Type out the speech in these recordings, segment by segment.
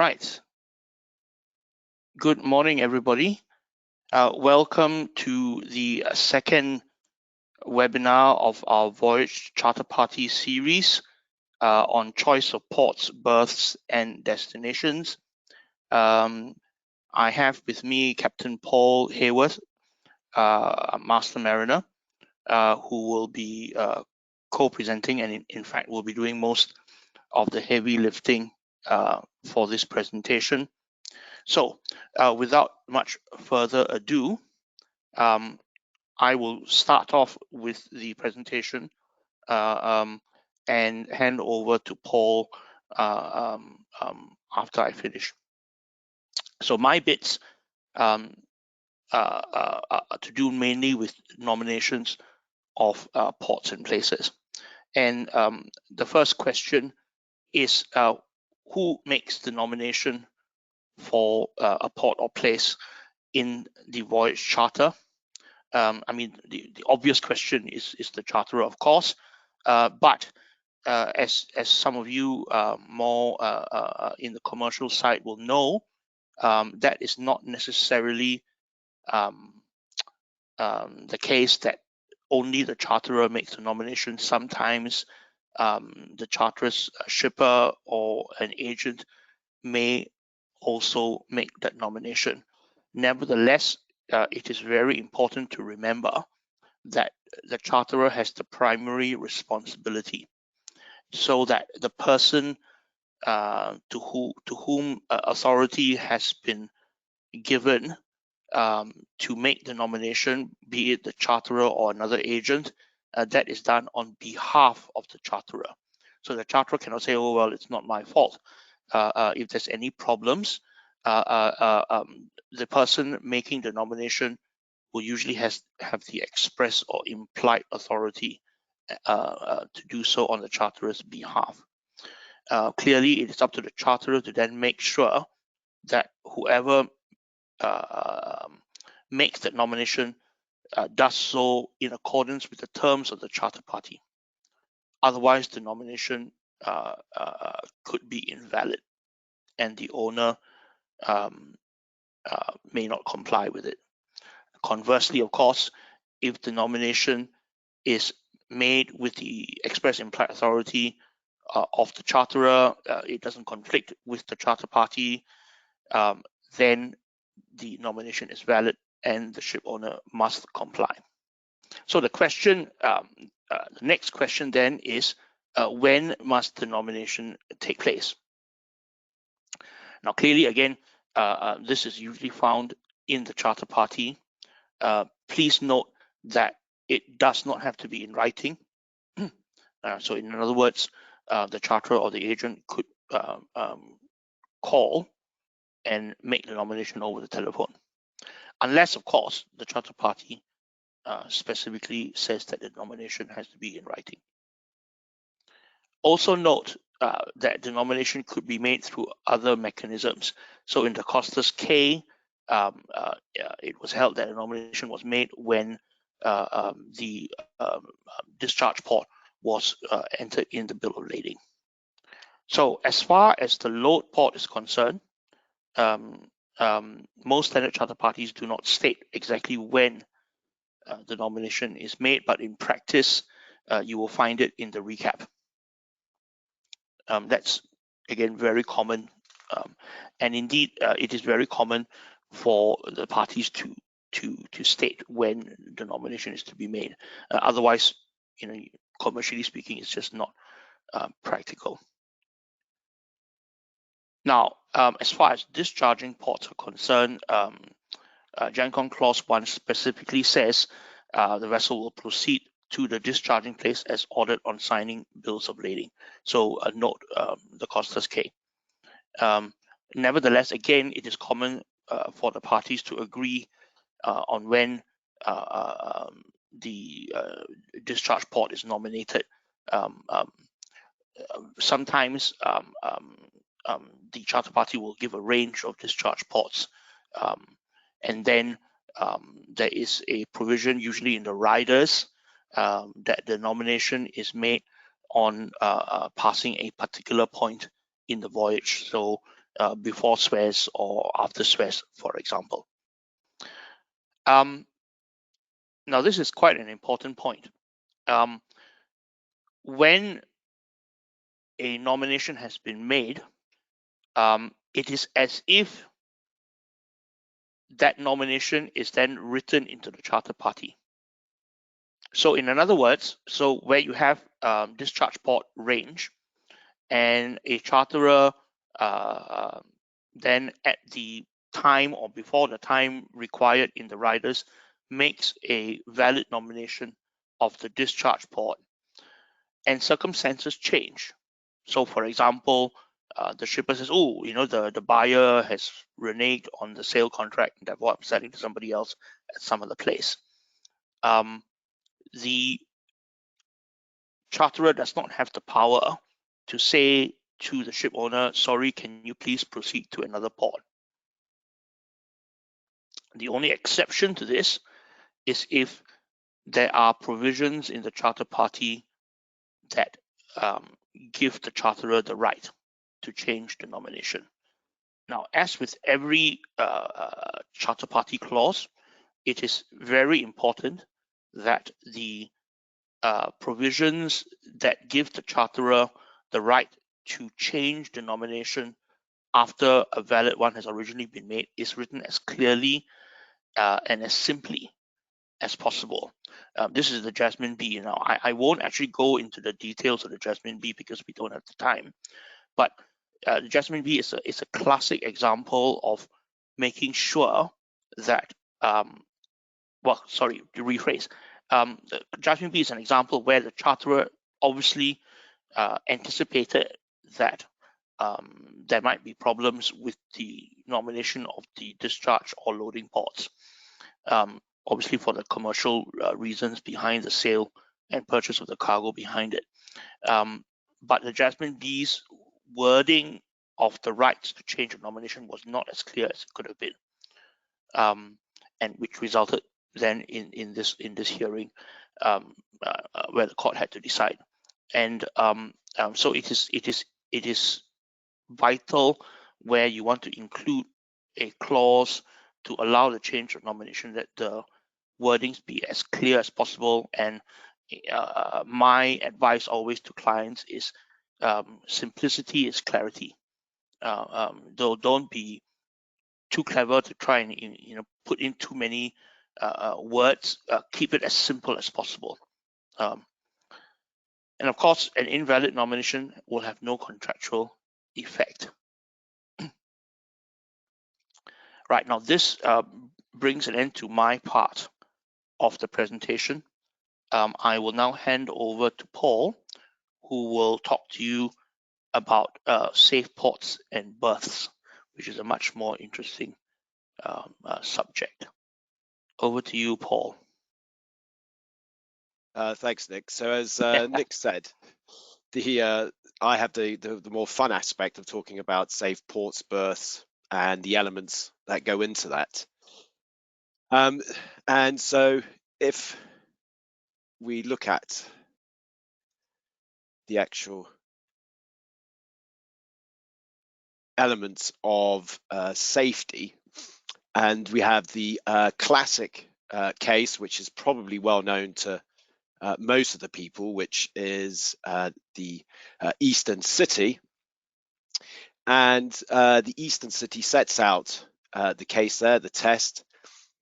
right. Good morning, everybody. Welcome to the second webinar of our Voyage Charterparties series on choice of ports, berths, and destinations. I have with me Captain Paul Haworth, Master Mariner, who will be co-presenting and in fact will be doing most of the heavy lifting for this presentation. So without much further ado, I will start off with the presentation and hand over to Paul after I finish. So my bits to do mainly with nominations of ports and places. And the first question is who makes the nomination for a port or place in the voyage charter? I mean, the obvious question is the charterer, of course, but as some of you more in the commercial side will know, that is not necessarily the case that only the charterer makes the nomination. Sometimes the charterer's shipper or an agent may also make that nomination. Nevertheless, it is very important to remember that the charterer has the primary responsibility, so that the person to whom authority has been given to make the nomination, be it the charterer or another agent, that is done on behalf of the charterer. So the charterer cannot say, oh, well, it's not my fault. If there's any problems, the person making the nomination will usually have the express or implied authority to do so on the charterer's behalf. Clearly, it is up to the charterer to then make sure that whoever makes that nomination does so in accordance with the terms of the charter party. Otherwise, the nomination could be invalid, and the owner may not comply with it. Conversely, of course, if the nomination is made with the express implied authority of the charterer, it doesn't conflict with the charter party, then the nomination is valid and the ship owner must comply. So the question, the next question then is, when must the nomination take place? Now, clearly, again, this is usually found in the charter party. Please note that it does not have to be in writing. So in other words, the charterer or the agent could call and make the nomination over the telephone, unless, of course, the charter party specifically says that the nomination has to be in writing. Also note that the nomination could be made through other mechanisms. So in the Costas K, it was held that a nomination was made when the discharge port was entered in the bill of lading. So as far as the load port is concerned, most standard charter parties do not state exactly when the nomination is made, but in practice, you will find it in the recap. That's, again, very common. And indeed, it is very common for the parties to state when the nomination is to be made. Otherwise, commercially speaking, it's just not practical. Now, as far as discharging ports are concerned, GenCon Clause 1 specifically says the vessel will proceed to the discharging place as ordered on signing bills of lading. So note the Costas K. Nevertheless, again, it is common for the parties to agree on when the discharge port is nominated. Sometimes the charter party will give a range of discharge ports, and then there is a provision, usually in the riders, that the nomination is made on passing a particular point in the voyage. So before Suez or after Suez, for example. Now, this is quite an important point. When a nomination has been made, it is as if that nomination is then written into the charter party. So in other words, so where you have discharge port range and a charterer then at the time or before the time required in the riders makes a valid nomination of the discharge port and circumstances change. So for example, the shipper says, oh, the buyer has reneged on the sale contract and therefore I'm selling to somebody else at some other place. The charterer does not have the power to say to the ship owner, sorry, can you please proceed to another port? The only exception to this is if there are provisions in the charter party that give the charterer the right to change the nomination. Now, as with every charter party clause, it is very important that the provisions that give the charterer the right to change the nomination after a valid one has originally been made is written as clearly and as simply as possible. This is the Jasmine B. Now, I won't actually go into the details of the Jasmine B because we don't have the time, but the Jasmine B is a classic example of making sure that, well, sorry, to rephrase. The Jasmine B is an example where the charterer obviously anticipated that there might be problems with the nomination of the discharge or loading ports, obviously for the commercial reasons behind the sale and purchase of the cargo behind it. But the Jasmine B's wording of the rights to change of nomination was not as clear as it could have been, and which resulted then in this hearing where the court had to decide. And so it is vital where you want to include a clause to allow the change of nomination that the wordings be as clear as possible. And my advice always to clients is simplicity is clarity. Though don't be too clever to try and put in too many words. Keep it as simple as possible. And of course, an invalid nomination will have no contractual effect. Right, now this brings an end to my part of the presentation. I will now hand over to Paul, who will talk to you about safe ports and berths, which is a much more interesting subject. Over to you, Paul. Thanks, Nick. So as Nick said, I have the more fun aspect of talking about safe ports, berths, and the elements that go into that. And so if we look at the actual elements of safety, and we have the classic case, which is probably well known to most of the people, which is the Eastern City. And the Eastern City sets out the case there, the test,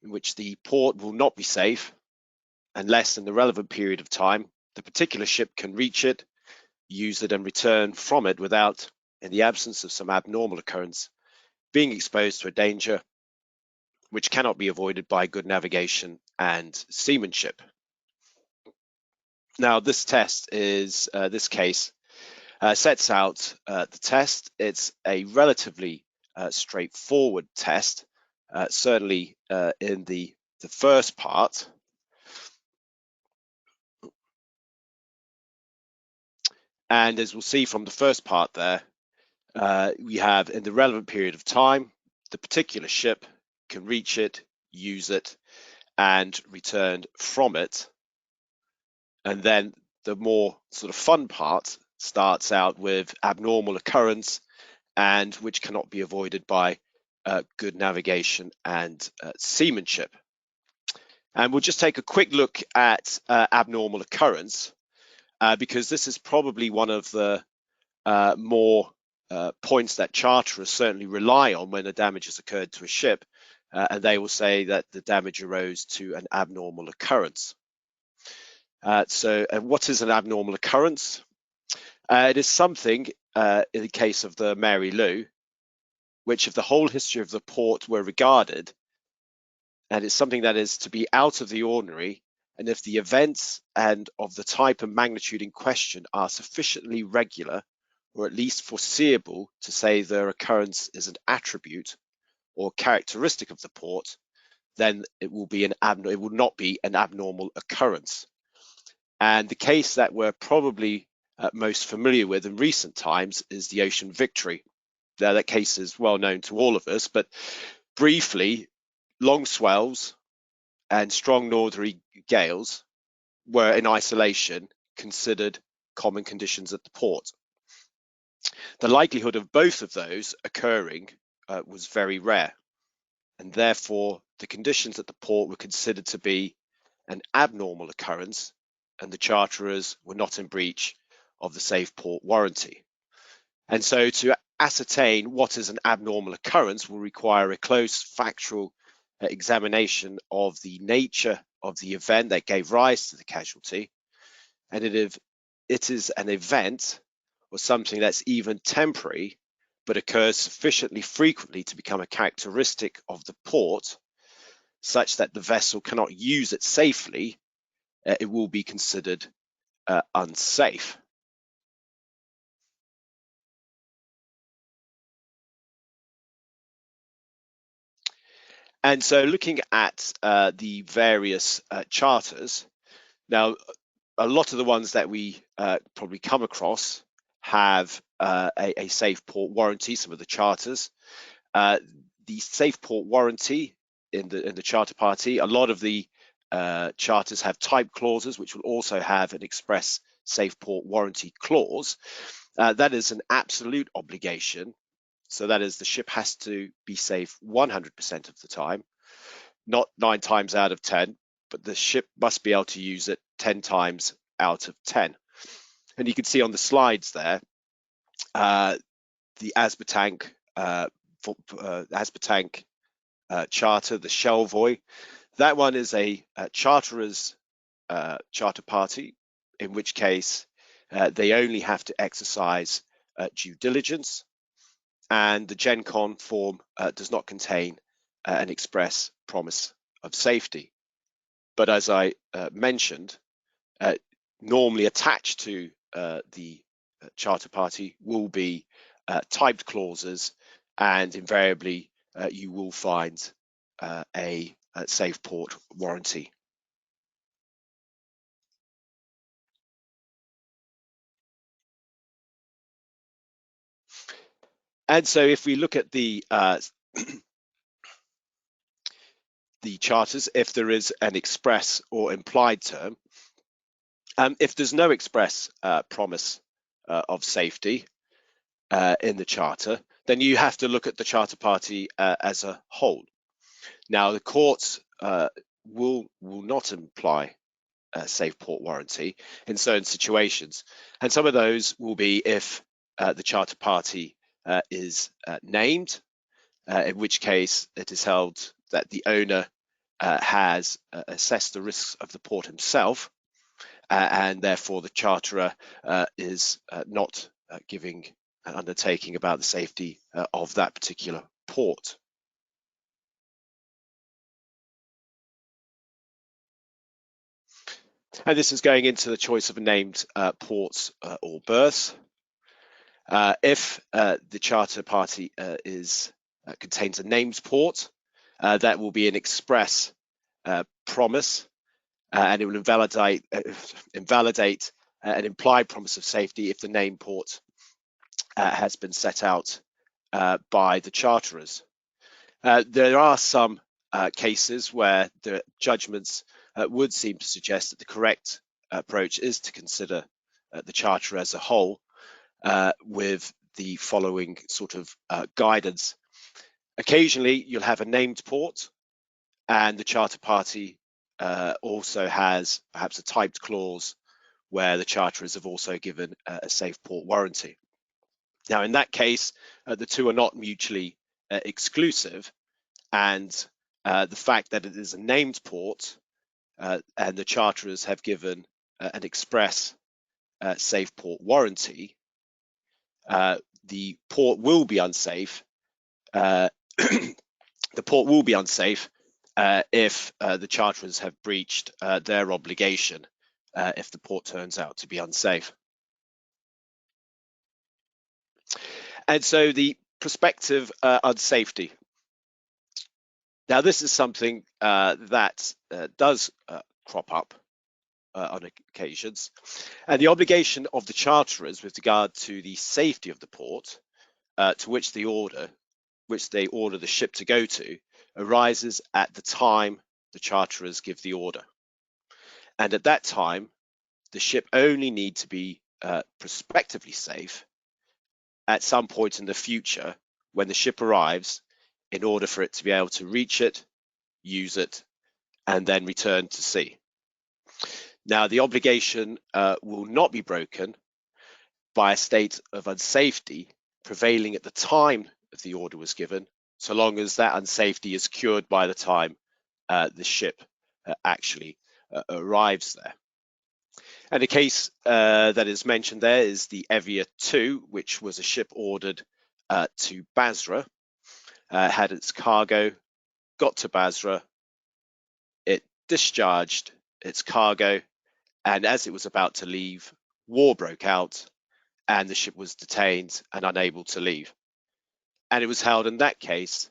in which the port will not be safe unless in the relevant period of time, the particular ship can reach it, use it and return from it without, in the absence of some abnormal occurrence, being exposed to a danger which cannot be avoided by good navigation and seamanship. Now, this test is, this case sets out the test. It's a relatively straightforward test, certainly in the first part. And as we'll see from the first part there, we have in the relevant period of time, the particular ship can reach it, use it, and return from it. And then the more sort of fun part starts out with abnormal occurrence and which cannot be avoided by good navigation and seamanship. And we'll just take a quick look at abnormal occurrence, because this is probably one of the more points that charterers certainly rely on when a damage has occurred to a ship, and they will say that the damage arose to an abnormal occurrence. So what is an abnormal occurrence? It is something, in the case of the Mary Lou, which if the whole history of the port were regarded, and it's something that is to be out of the ordinary, and if the events and of the type and magnitude in question are sufficiently regular, or at least foreseeable to say their occurrence is an attribute or characteristic of the port, then it will not be an abnormal occurrence. And the case that we're probably most familiar with in recent times is the Ocean Victory. Now, that case is well known to all of us, but briefly, long swells and strong northerly gales were in isolation considered common conditions at the port. The likelihood of both of those occurring was very rare, and therefore the conditions at the port were considered to be an abnormal occurrence, and the charterers were not in breach of the safe port warranty. And so to ascertain what is an abnormal occurrence will require a close factual examination of the nature of the event that gave rise to the casualty, and if it is an event or something that's even temporary but occurs sufficiently frequently to become a characteristic of the port, such that the vessel cannot use it safely, it will be considered unsafe. And so looking at the various charters, now a lot of the ones that we probably come across have a safe port warranty, some of the charters. The safe port warranty in the charter party, a lot of the charters have type clauses, which will also have an express safe port warranty clause. That is an absolute obligation. So that is the ship has to be safe 100% of the time, not 9 times out of 10, but the ship must be able to use it 10 times out of 10. And you can see on the slides there, the Aspertank charter, the Shelvoy. That one is a charterer's charter party, in which case they only have to exercise due diligence, and the GenCon form does not contain an express promise of safety. But as I mentioned, normally attached to the charter party will be typed clauses, and invariably you will find a safe port warranty. And so if we look at the the charters, if there is an express or implied term, if there's no express promise of safety in the charter, then you have to look at the charter party as a whole. Now, the courts will not imply a safe port warranty in certain situations, and some of those will be if the charter party is named, in which case it is held that the owner has assessed the risks of the port himself, and therefore the charterer is not giving an undertaking about the safety of that particular port. And this is going into the choice of named ports or berths. If the charter party contains a named port, that will be an express promise, and it will invalidate an implied promise of safety if the named port has been set out by the charterers. There are some cases where the judgments would seem to suggest that the correct approach is to consider the charter as a whole, with the following sort of guidance. Occasionally, you'll have a named port, and the charter party also has perhaps a typed clause where the charterers have also given a safe port warranty. Now, in that case, the two are not mutually exclusive, and the fact that it is a named port and the charterers have given an express safe port warranty, the port will be unsafe. The port will be unsafe if the charterers have breached their obligation if the port turns out to be unsafe. And so the prospective unsafety. Now, this is something that does crop up on occasions, and the obligation of the charterers with regard to the safety of the port to which they order the ship to go to arises at the time the charterers give the order, and at that time the ship only need to be prospectively safe at some point in the future when the ship arrives, in order for it to be able to reach it, use it, and then return to sea. Now, the obligation will not be broken by a state of unsafety prevailing at the time of the order was given, so long as that unsafety is cured by the time the ship actually arrives there. And the case that is mentioned there is the Evia 2, which was a ship ordered to Basra, had its cargo, got to Basra, it discharged its cargo, and as it was about to leave, war broke out and the ship was detained and unable to leave. And it was held in that case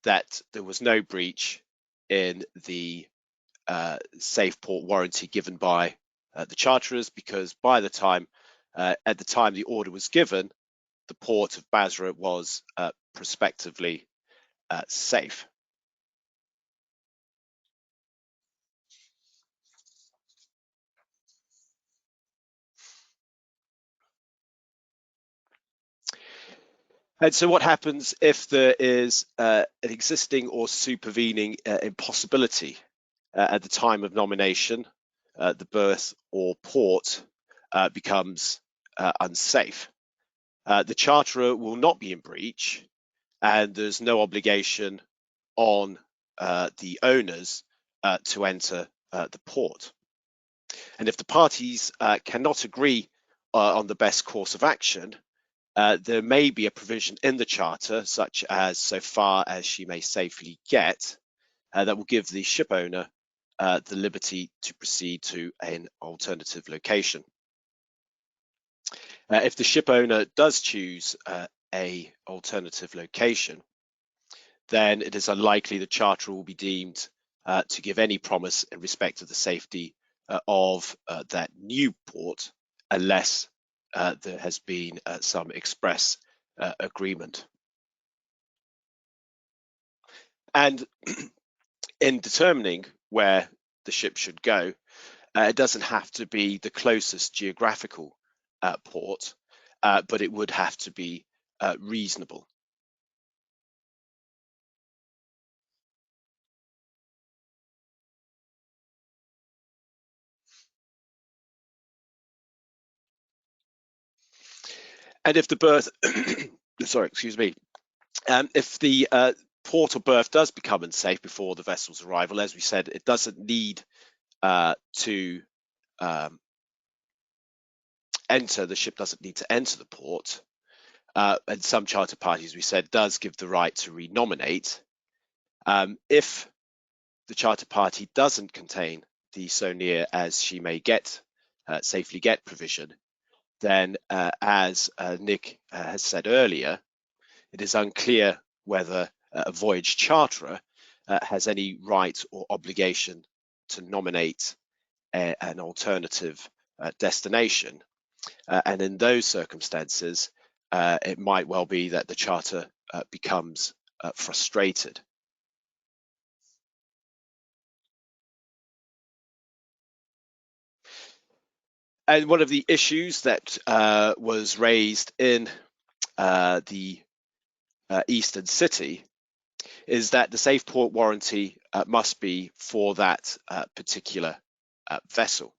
that there was no breach in the safe port warranty given by the charterers, because by the time, at the time the order was given, the port of Basra was prospectively safe. And so what happens if there is an existing or supervening impossibility at the time of nomination? The berth or port becomes unsafe. The charterer will not be in breach, and there's no obligation on the owners to enter the port. And if the parties cannot agree on the best course of action, there may be a provision in the charter, such as so far as she may safely get, that will give the ship owner the liberty to proceed to an alternative location. If the ship owner does choose a alternative location, then it is unlikely the charterer will be deemed to give any promise in respect of the safety of that new port, unless there has been some express agreement. And in determining where the ship should go, it doesn't have to be the closest geographical port, but it would have to be reasonable. And if the berth, sorry, excuse me, if the port or berth does become unsafe before the vessel's arrival, as we said, it doesn't need to enter, the ship doesn't need to enter the port. And some charter parties, we said, does give the right to renominate. If the charter party doesn't contain the so near as she may get, safely get provision, then as Nick has said earlier, it is unclear whether a voyage charterer has any right or obligation to nominate an alternative destination. And in those circumstances, it might well be that the charter becomes frustrated. And one of the issues that was raised in the Eastern City is that the safe port warranty must be for that particular vessel.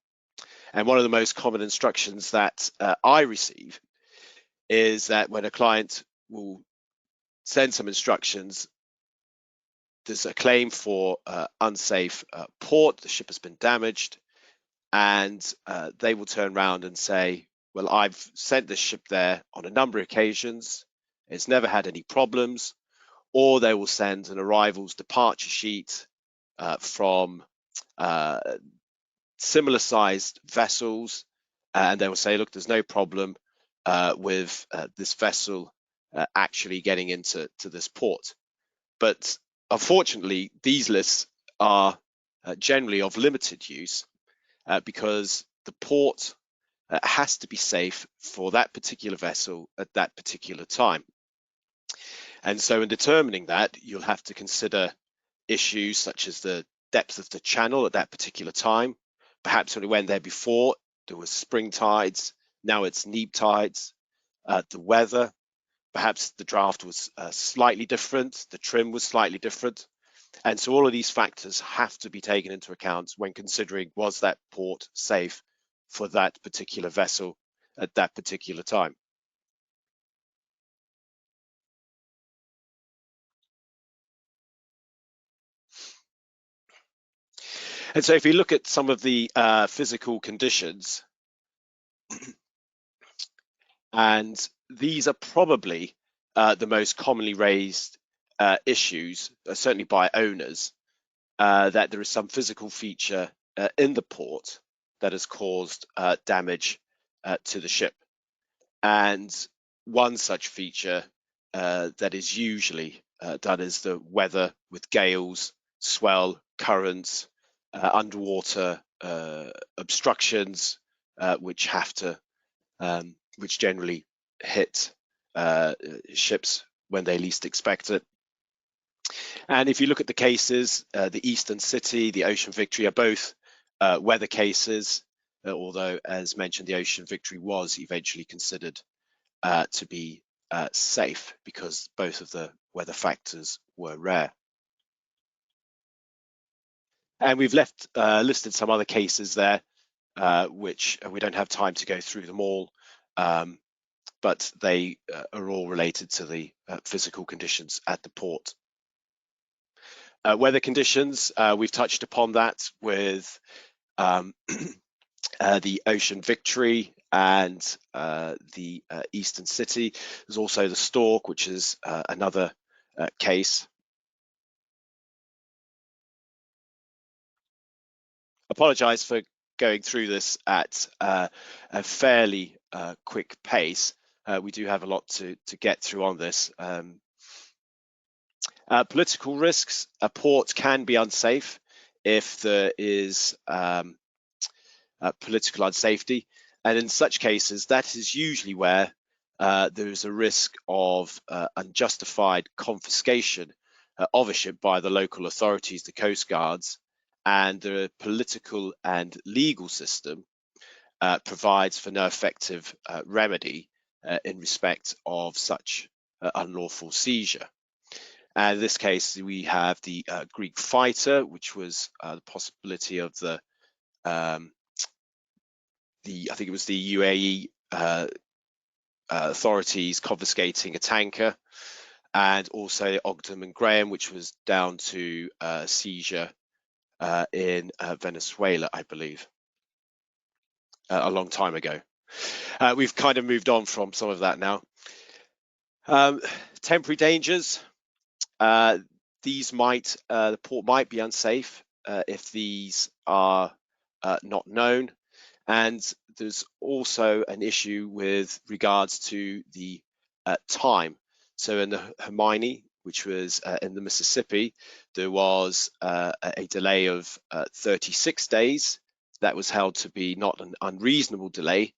And one of the most common instructions that I receive is that when a client will send some instructions, there's a claim for unsafe port, the ship has been damaged, and they will turn around and say, well, I've sent this ship there on a number of occasions, it's never had any problems, or they will send an arrivals departure sheet from similar sized vessels, and they will say, look, there's no problem with this vessel actually getting into this port. But unfortunately, these lists are generally of limited use because the port has to be safe for that particular vessel at that particular time. And so in determining that, you'll have to consider issues such as the depth of the channel at that particular time. Perhaps when it went there before, there was spring tides, now it's neap tides, the weather, perhaps the draft was slightly different, the trim was slightly different. And so all of these factors have to be taken into account when considering, was that port safe for that particular vessel at that particular time. And so if you look at some of the physical conditions, and these are probably the most commonly raised issues, certainly by owners, that there is some physical feature in the port that has caused damage to the ship. And one such feature that is usually done is the weather with gales, swell, currents, underwater obstructions, which generally hit ships when they least expect it. And if you look at the cases, the Eastern City, the Ocean Victory are both weather cases, although, as mentioned, the Ocean Victory was eventually considered to be safe because both of the weather factors were rare. And we've listed some other cases there, which we don't have time to go through them all, but they are all related to the physical conditions at the port. Weather conditions, we've touched upon that with the Ocean Victory and the Eastern City. There's also the Stork, which is another case. Apologise for going through this at a fairly quick pace. We do have a lot to get through on this. Political risks. A port can be unsafe if there is political unsafety, and in such cases, that is usually where there is a risk of unjustified confiscation of a ship by the local authorities, the coast guards, and the political and legal system provides for no effective remedy in respect of such unlawful seizure. And in this case, we have the Greek fighter, which was the possibility of the I think it was the UAE authorities confiscating a tanker, and also Ogden and Graham, which was down to seizure in Venezuela, I believe, a long time ago. We've kind of moved on from some of that now. Temporary dangers. The port might be unsafe if these are not known. And there's also an issue with regards to the time. So in the Hermione, which was in the Mississippi, there was a delay of 36 days. That was held to be not an unreasonable delay.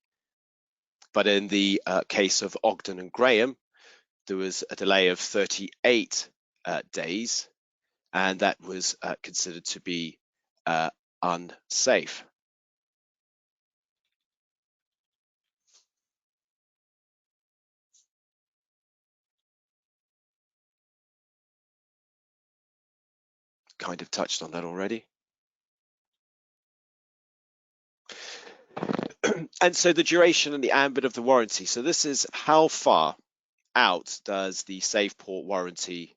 But in the case of Ogden and Graham, there was a delay of 38 days, and that was considered to be unsafe. kind of touched on that already. And so the duration and the ambit of the warranty. So this is how far out does the safe port warranty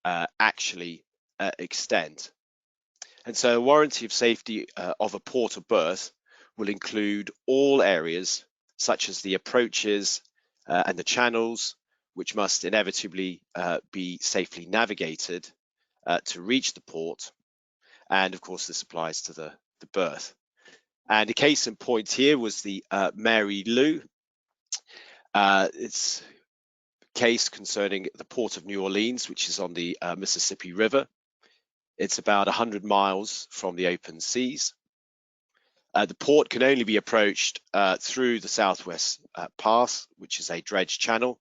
actually extend. And so a warranty of safety of a port or berth will include all areas such as the approaches and the channels, which must inevitably be safely navigated to reach the port. And of course, this applies to the berth. And a case in point here was the Mary Lou. It's a case concerning the port of New Orleans, which is on the Mississippi River. It's about 100 miles from the open seas. The port can only be approached through the Southwest Pass, which is a dredge channel.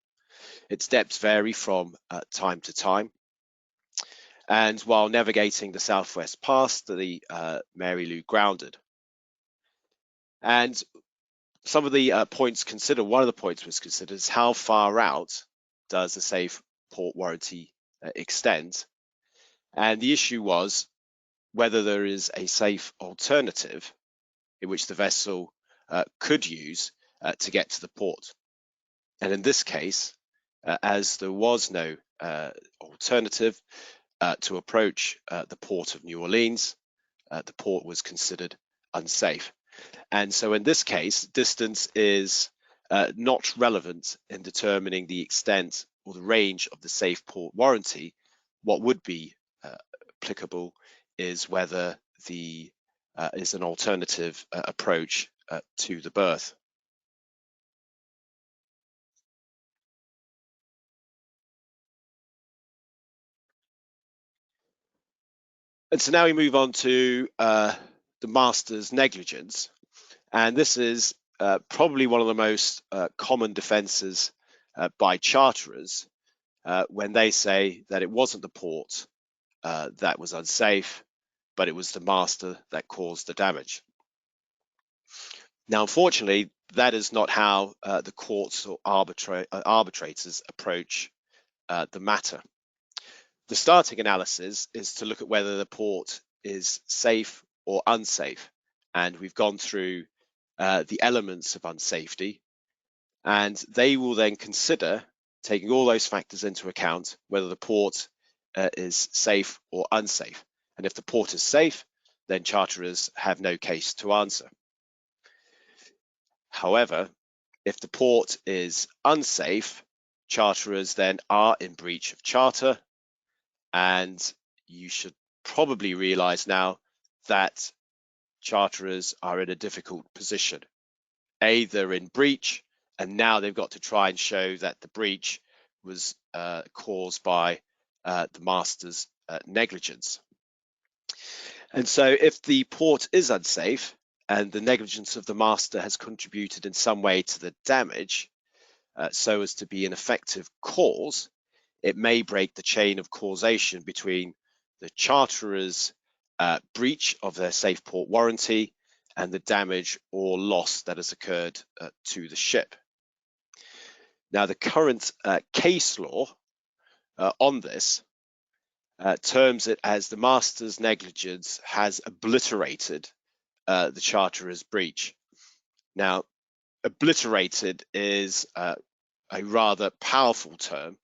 Its depths vary from time to time. And while navigating the Southwest Pass, the Mary Lou grounded. And some of the points considered, one of the points was considered is how far out does the safe port warranty extend? And the issue was whether there is a safe alternative in which the vessel could use to get to the port. And in this case, as there was no alternative to approach the port of New Orleans, the port was considered unsafe. And so in this case, distance is not relevant in determining the extent or the range of the safe port warranty. What would be applicable is whether the is an alternative approach to the berth. And so now we move on to the master's negligence. And this is probably one of the most common defenses by charterers when they say that it wasn't the port that was unsafe, but it was the master that caused the damage. Now, unfortunately, that is not how the courts or arbitrators approach the matter. The starting analysis is to look at whether the port is safe or unsafe. And we've gone through the elements of unsafety, and they will then consider, taking all those factors into account, whether the port is safe or unsafe. And if the port is safe, then charterers have no case to answer. However, if the port is unsafe, charterers then are in breach of charter, and you should probably realize now that charterers are in a difficult position. A, they're in breach, and now they've got to try and show that the breach was caused by the master's negligence. And so if the port is unsafe and the negligence of the master has contributed in some way to the damage, so as to be an effective cause, it may break the chain of causation between the charterer's breach of their safe port warranty and the damage or loss that has occurred to the ship. Now, the current case law on this terms it as the master's negligence has obliterated the charterer's breach. Now, obliterated is a rather powerful term,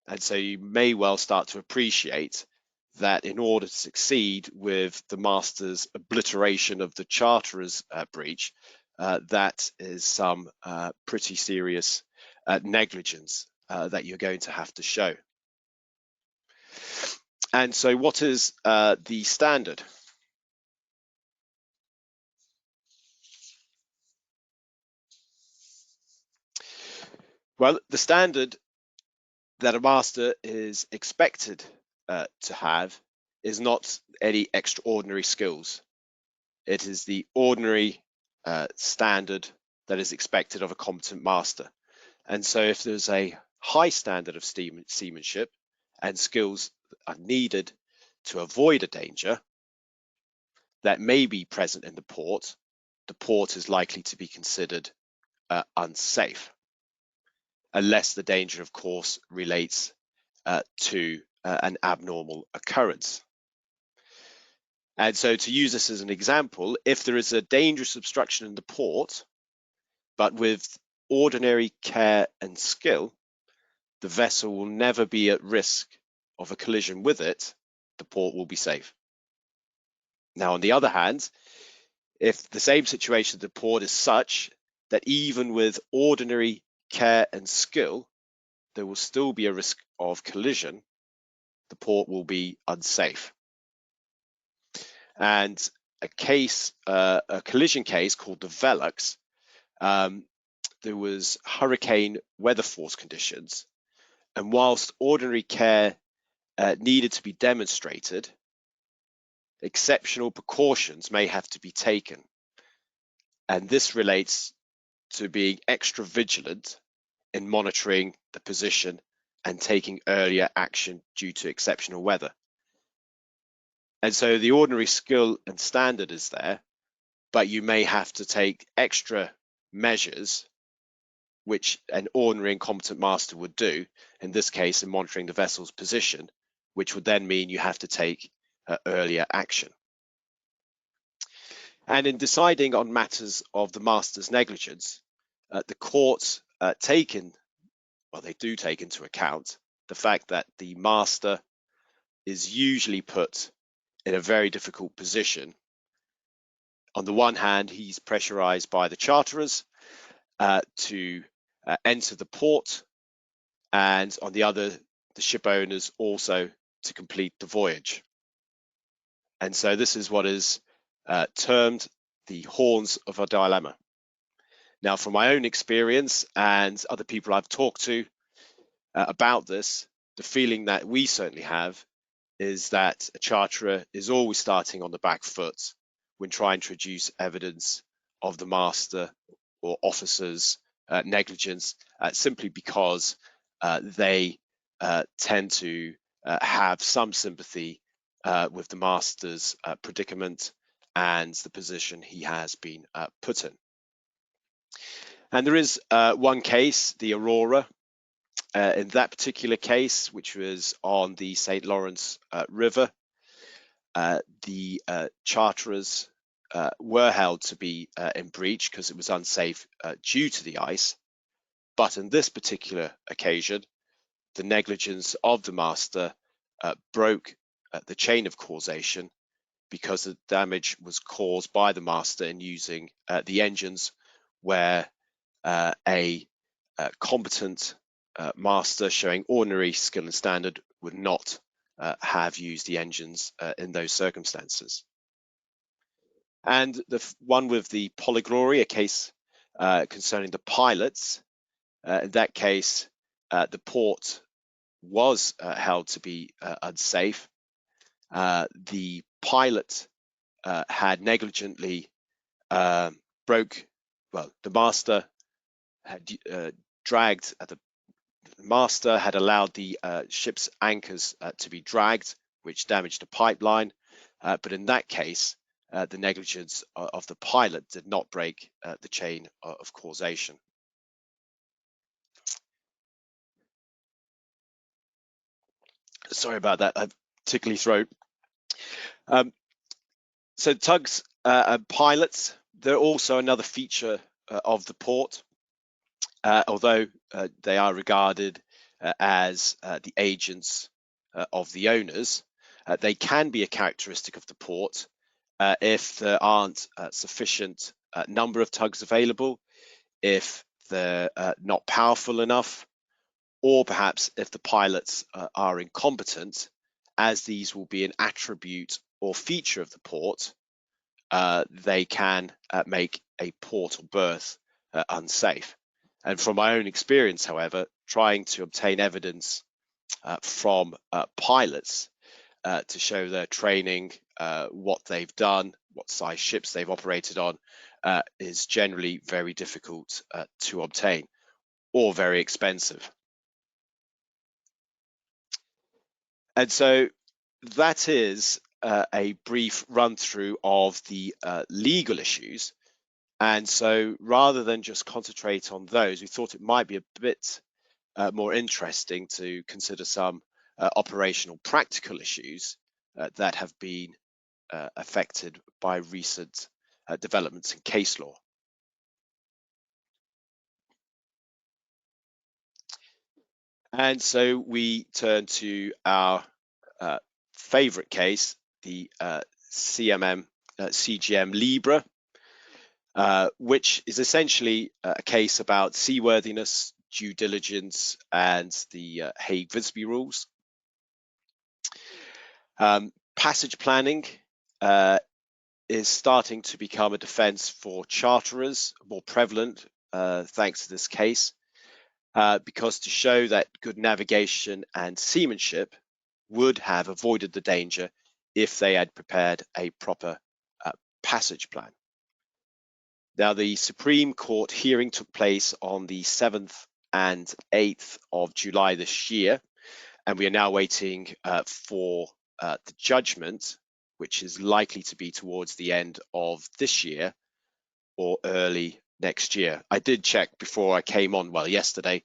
and so you may well start to appreciate that in order to succeed with the master's obliteration of the charterer's breach, that is some pretty serious negligence that you're going to have to show. And so what is the standard? Well, the standard that a master is expected to have is not any extraordinary skills. It is the ordinary standard that is expected of a competent master. And so if there's a high standard of seamanship and skills are needed to avoid a danger that may be present in the port is likely to be considered unsafe, unless the danger, of course, relates to an abnormal occurrence. And so to use this as an example, if there is a dangerous obstruction in the port, but with ordinary care and skill, the vessel will never be at risk of a collision with it, the port will be safe. Now, on the other hand, if the same situation at the port is such that even with ordinary care and skill, there will still be a risk of collision, the port will be unsafe. And a collision case called the Velux, there was hurricane weather force conditions, and whilst ordinary care needed to be demonstrated, exceptional precautions may have to be taken. And this relates to being extra vigilant in monitoring the position and taking earlier action due to exceptional weather. And so the ordinary skill and standard is there, but you may have to take extra measures which an ordinary and competent master would do, in this case in monitoring the vessel's position, which would then mean you have to take earlier action. And in deciding on matters of the master's negligence, the courts they do take into account the fact that the master is usually put in a very difficult position. On the one hand, he's pressurized by the charterers to enter the port, and on the other, the ship owners also to complete the voyage. And so this is what is termed the horns of a dilemma. Now, from my own experience and other people I've talked to about this, the feeling that we certainly have is that a charterer is always starting on the back foot when trying to produce evidence of the master or officer's negligence, simply because they tend to have some sympathy with the master's predicament and the position he has been put in. And there is one case, the Aurora. In that particular case, which was on the St. Lawrence River, the charterers were held to be in breach because it was unsafe due to the ice. But in this particular occasion, the negligence of the master broke the chain of causation because the damage was caused by the master in using the engines where a competent master showing ordinary skill and standard would not have used the engines in those circumstances. And the one with the Polyglory, a case concerning the pilots, in that case, the port was held to be unsafe. The pilot had negligently the master had dragged at the master had allowed the ship's anchors to be dragged, which damaged the pipeline. But in that case, the negligence of the pilot did not break the chain of causation. Sorry about that, I've tickly throat. So tugs and pilots, they're also another feature of the port, although they are regarded as the agents of the owners. They can be a characteristic of the port if there aren't sufficient number of tugs available, if they're not powerful enough, or perhaps if the pilots are incompetent, as these will be an attribute or feature of the port. They can make a port or berth unsafe. And from my own experience, however, trying to obtain evidence from pilots to show their training, what they've done, what size ships they've operated on, is generally very difficult to obtain or very expensive. And so that is a brief run through of the legal issues. And so rather than just concentrate on those, we thought it might be a bit more interesting to consider some operational practical issues that have been affected by recent developments in case law. And so we turn to our favorite case, the CMM CGM Libra, which is essentially a case about seaworthiness, due diligence, and the Hague-Visby rules. Passage planning is starting to become a defense for charterers, more prevalent thanks to this case, because to show that good navigation and seamanship would have avoided the danger if they had prepared a proper passage plan. Now, the Supreme Court hearing took place on the 7th and 8th of July this year, and we are now waiting for the judgment, which is likely to be towards the end of this year or early next year. I did check before I came on, well, yesterday,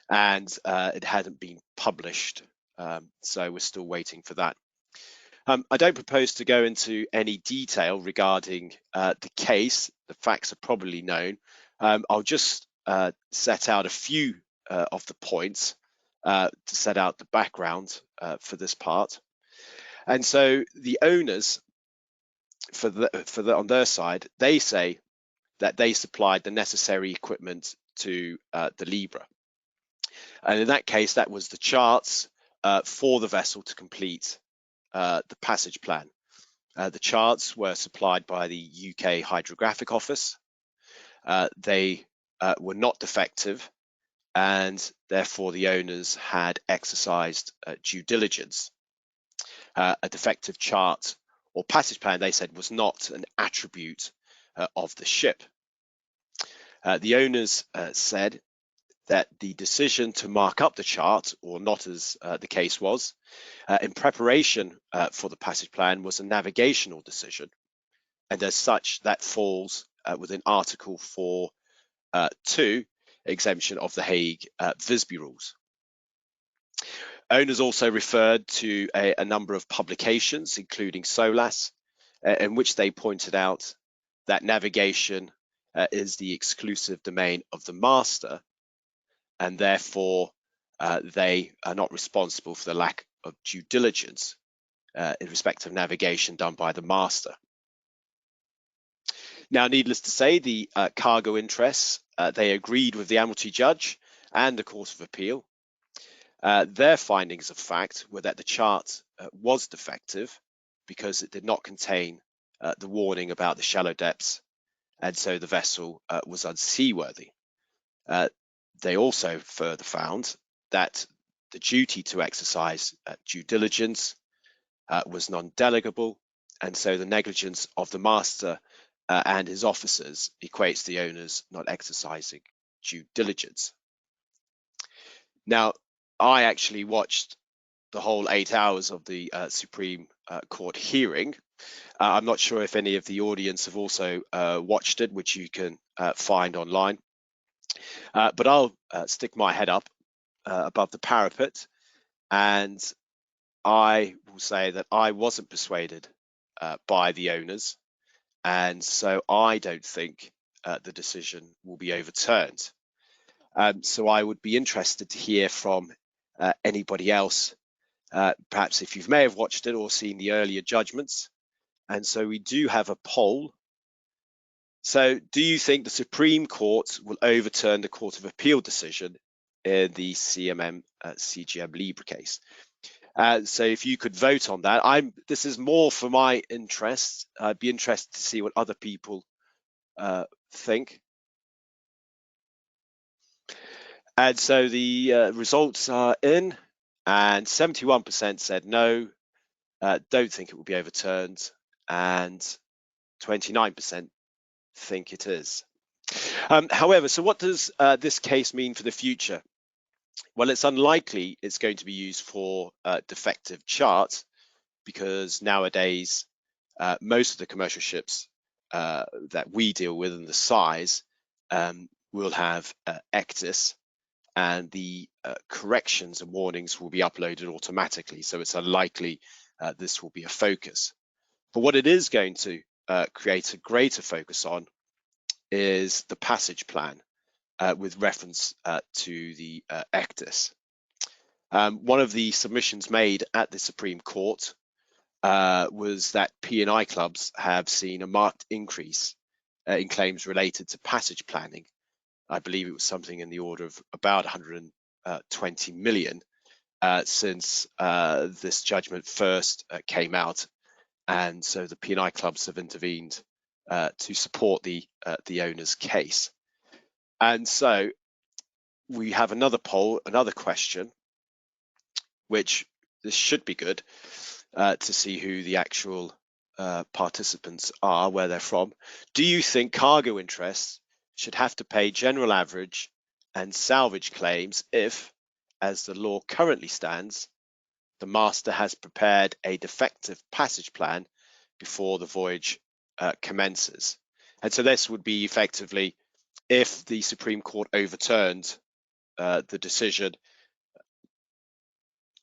and it hadn't been published, so we're still waiting for that. I don't propose to go into any detail regarding the case. The facts are probably known. I'll just set out a few of the points to set out the background for this part. And so the owners, on their side, they say that they supplied the necessary equipment to the Libra. And in that case, that was the charts for the vessel to complete the passage plan. The charts were supplied by the UK Hydrographic Office. They were not defective, and therefore the owners had exercised due diligence. A defective chart or passage plan, they said, was not an attribute of the ship. The owners said that the decision to mark up the chart, or not as the case was, in preparation for the passage plan was a navigational decision, and as such that falls within Article 4.2 exemption of the Hague-Visby rules. Owners also referred to a number of publications, including SOLAS, in which they pointed out that navigation is the exclusive domain of the master, and therefore they are not responsible for the lack of due diligence in respect of navigation done by the master. Now, needless to say, the cargo interests, they agreed with the Admiralty Judge and the Court of Appeal. Their findings of fact were that the chart was defective because it did not contain the warning about the shallow depths, and so the vessel was unseaworthy. They also further found that the duty to exercise due diligence was non-delegable, and so the negligence of the master and his officers equates the owners not exercising due diligence. Now, I actually watched the whole 8 hours of the Supreme Court hearing. I'm not sure if any of the audience have also watched it, which you can find online. But I'll stick my head up above the parapet, and I will say that I wasn't persuaded by the owners, and so I don't think the decision will be overturned. So I would be interested to hear from anybody else, perhaps if you may have watched it or seen the earlier judgments. And so we do have a poll. So do you think the Supreme Court will overturn the Court of Appeal decision in the CMM CGM Libra case? So if you could vote on that, this is more for my interest. I'd be interested to see what other people think. And so the results are in, and 71% said no, don't think it will be overturned, and 29% think it is. However, so what does this case mean for the future? Well, it's unlikely it's going to be used for defective charts, because nowadays most of the commercial ships that we deal with and the size will have ECDIS, and the corrections and warnings will be uploaded automatically. So it's unlikely this will be a focus. But what it is going to create a greater focus on is the passage plan with reference to the ECDIS. One of the submissions made at the Supreme Court was that P&I clubs have seen a marked increase in claims related to passage planning. I believe it was something in the order of about 120 million since this judgment first came out, and so the P&I clubs have intervened to support the owner's case. And so we have another poll, another question, which this should be good to see who the actual participants are, where they're from. Do you think cargo interests should have to pay general average and salvage claims if, as the law currently stands, the master has prepared a defective passage plan before the voyage commences? And so this would be effectively if the Supreme Court overturned the decision,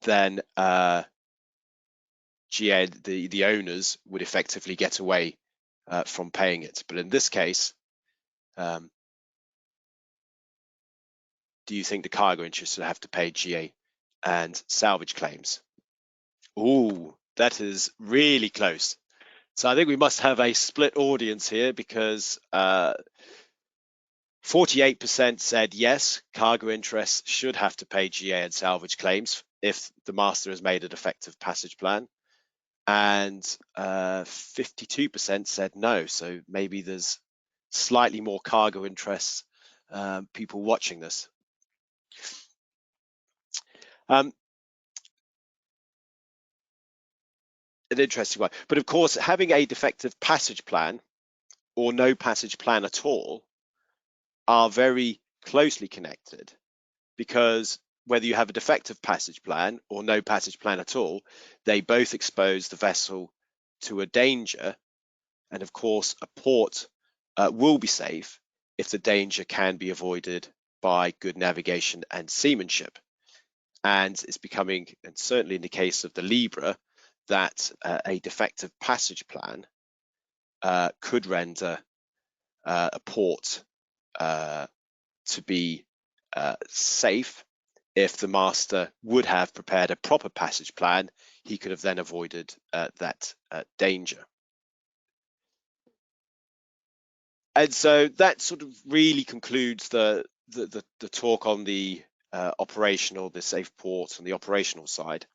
then GA, the owners, would effectively get away from paying it. But in this case, do you think the cargo interests would have to pay GA and salvage claims? Ooh, that is really close. So I think we must have a split audience here, because 48% said yes, cargo interests should have to pay GA and salvage claims if the master has made a defective passage plan, and 52% said no. So maybe there's slightly more cargo interests people watching this. An interesting one. But of course, having a defective passage plan or no passage plan at all are very closely connected, because whether you have a defective passage plan or no passage plan at all, they both expose the vessel to a danger. And of course, a port will be safe if the danger can be avoided by good navigation and seamanship. And it's becoming, and certainly in the case of the Libra, that a defective passage plan could render a port to be safe. If the master would have prepared a proper passage plan, he could have then avoided that danger. And so that sort of really concludes the talk on the operational, the safe port and the operational side.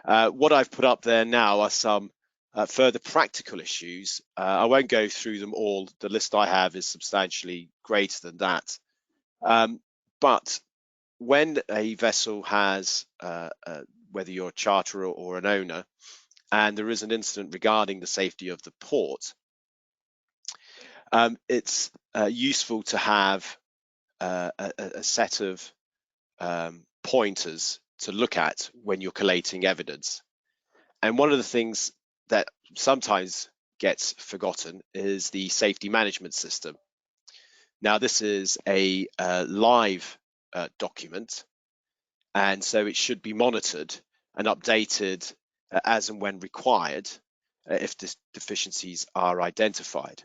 What I've put up there now are some further practical issues. I won't go through them all. The list I have is substantially greater than that. But when a vessel has, whether you're a charterer or an owner, and there is an incident regarding the safety of the port, it's useful to have a set of pointers to look at when you're collating evidence. And one of the things that sometimes gets forgotten is the safety management system. Now, this is a live document, and so it should be monitored and updated as and when required if deficiencies are identified.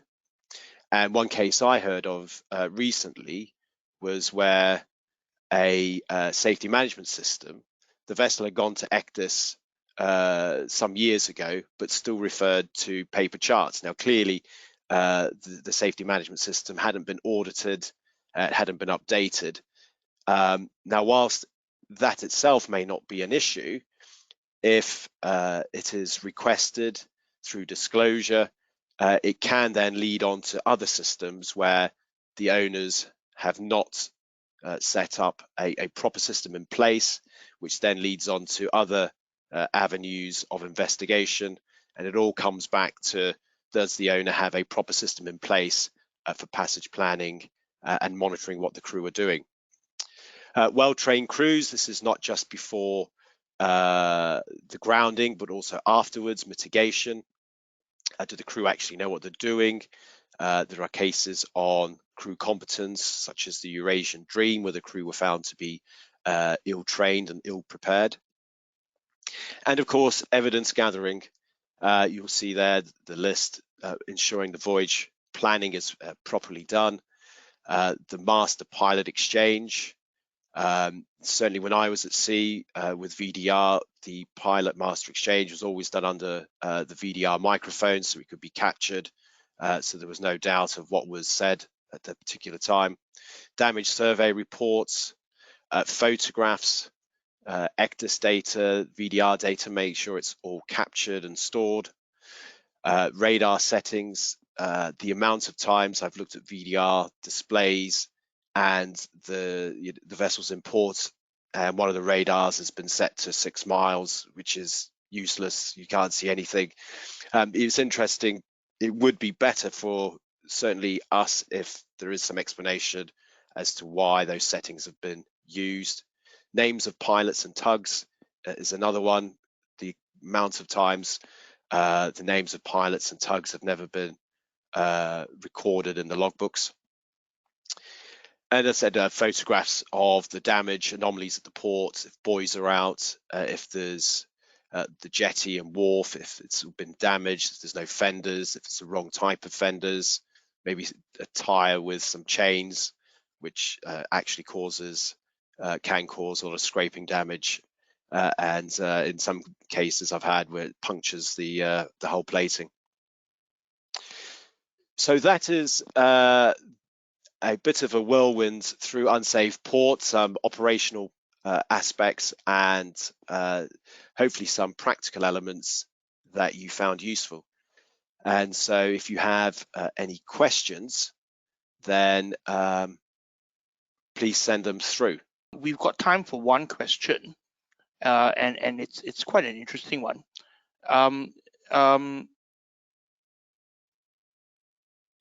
And one case I heard of recently was where a safety management system, the vessel had gone to ECDIS some years ago, but still referred to paper charts. Now, clearly, the safety management system hadn't been audited, hadn't been updated. Now, whilst that itself may not be an issue, if it is requested through disclosure, it can then lead on to other systems where the owners have not set up a proper system in place, which then leads on to other avenues of investigation. And it all comes back to, does the owner have a proper system in place for passage planning and monitoring what the crew are doing? Well-trained crews, this is not just before the grounding, but also afterwards, mitigation. Do the crew actually know what they're doing? There are cases on crew competence, such as the Eurasian Dream, where the crew were found to be ill-trained and ill-prepared. And of course, evidence gathering You'll see there the list ensuring the voyage planning is properly done. The master pilot exchange. Certainly when I was at sea with VDR, the pilot master exchange was always done under the VDR microphone, so it could be captured. So there was no doubt of what was said at that particular time. Damage survey reports, photographs, ECDIS data, VDR data, make sure it's all captured and stored. Radar settings, the amount of times I've looked at VDR displays and the vessel's in port, and one of the radars has been set to 6 miles, which is useless. You can't see anything. It's interesting. It would be better for certainly us if there is some explanation as to why those settings have been used. Names of pilots and tugs is another one. The amount of times the names of pilots and tugs have never been recorded in the logbooks. And as I said, photographs of the damage, anomalies at the port, if buoys are out, if there's the jetty and wharf, if it's been damaged, if there's no fenders, if it's the wrong type of fenders, maybe a tire with some chains, which actually can cause a lot of scraping damage. And in some cases I've had where it punctures the hull plating. So that is a bit of a whirlwind through unsafe ports, some operational aspects, and hopefully some practical elements that you found useful. And so if you have any questions, then please send them through. We've got time for one question, and it's quite an interesting one.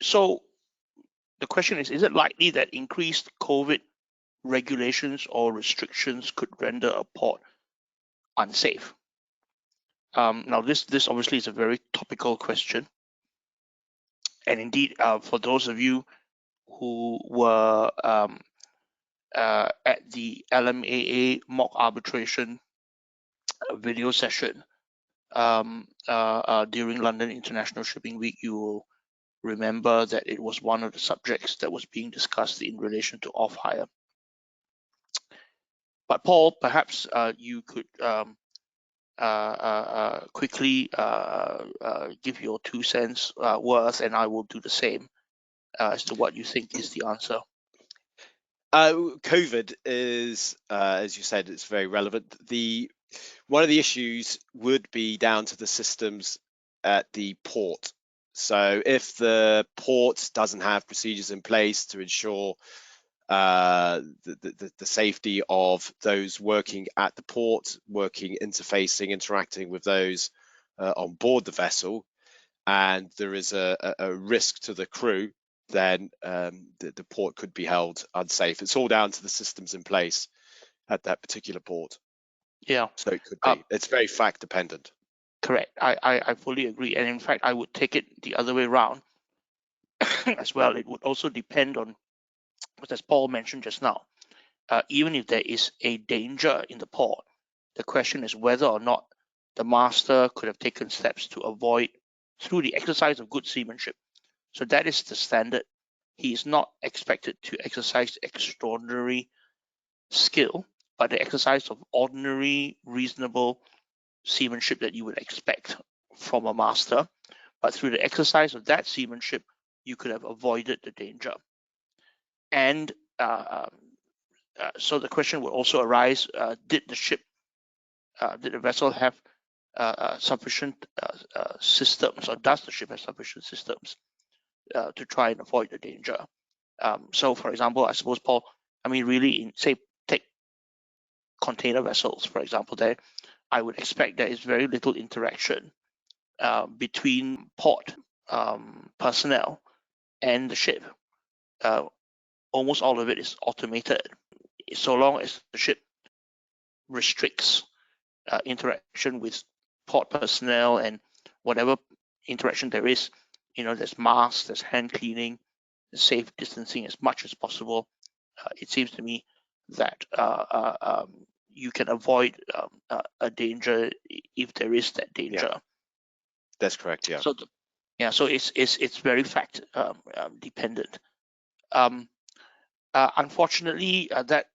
So the question is it likely that increased COVID regulations or restrictions could render a port unsafe? Now, this obviously is a very topical question. And indeed, for those of you who were at the LMAA mock arbitration video session during London International Shipping Week, you will remember that it was one of the subjects that was being discussed in relation to off-hire. But Paul, perhaps you could quickly give your 2 cents worth, and I will do the same as to what you think is the answer. COVID is, as you said, it's very relevant. One of the issues would be down to the systems at the port. So if the port doesn't have procedures in place to ensure the safety of those working at the port, interacting with those on board the vessel, and there is a risk to the crew, then the port could be held unsafe. It's all down to the systems in place at that particular port. Yeah. So it could be. It's very fact dependent. Correct. I fully agree. And in fact, I would take it the other way around as well. It would also depend on, as Paul mentioned just now, even if there is a danger in the port, the question is whether or not the master could have taken steps to avoid through the exercise of good seamanship. So that is the standard. He is not expected to exercise extraordinary skill, but the exercise of ordinary, reasonable seamanship that you would expect from a master. But through the exercise of that seamanship, you could have avoided the danger. And so the question would also arise: did the vessel have sufficient systems, or does the ship have sufficient systems to try and avoid the danger? So, for example, I suppose, Paul, I mean, really, take container vessels, for example, there, I would expect there is very little interaction between port personnel and the ship. Almost all of it is automated. So long as the ship restricts interaction with port personnel and whatever interaction there is, there's masks, there's hand cleaning, there's safe distancing as much as possible. It seems to me that you can avoid a danger if there is that danger. That's correct. Yeah. So so it's very fact dependent. Unfortunately, that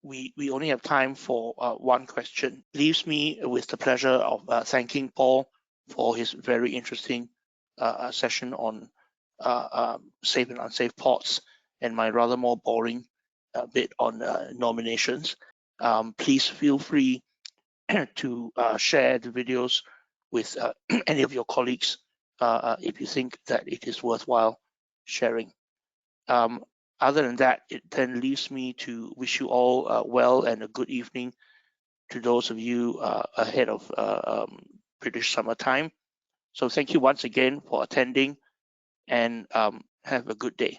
we only have time for one question. Leaves me with the pleasure of thanking Paul for his very interesting session on safe and unsafe ports, and my rather more boring bit on nominations. Please feel free to share the videos with any of your colleagues if you think that it is worthwhile sharing. Other than that, it then leaves me to wish you all well and a good evening to those of you ahead of British summertime. So thank you once again for attending, and have a good day.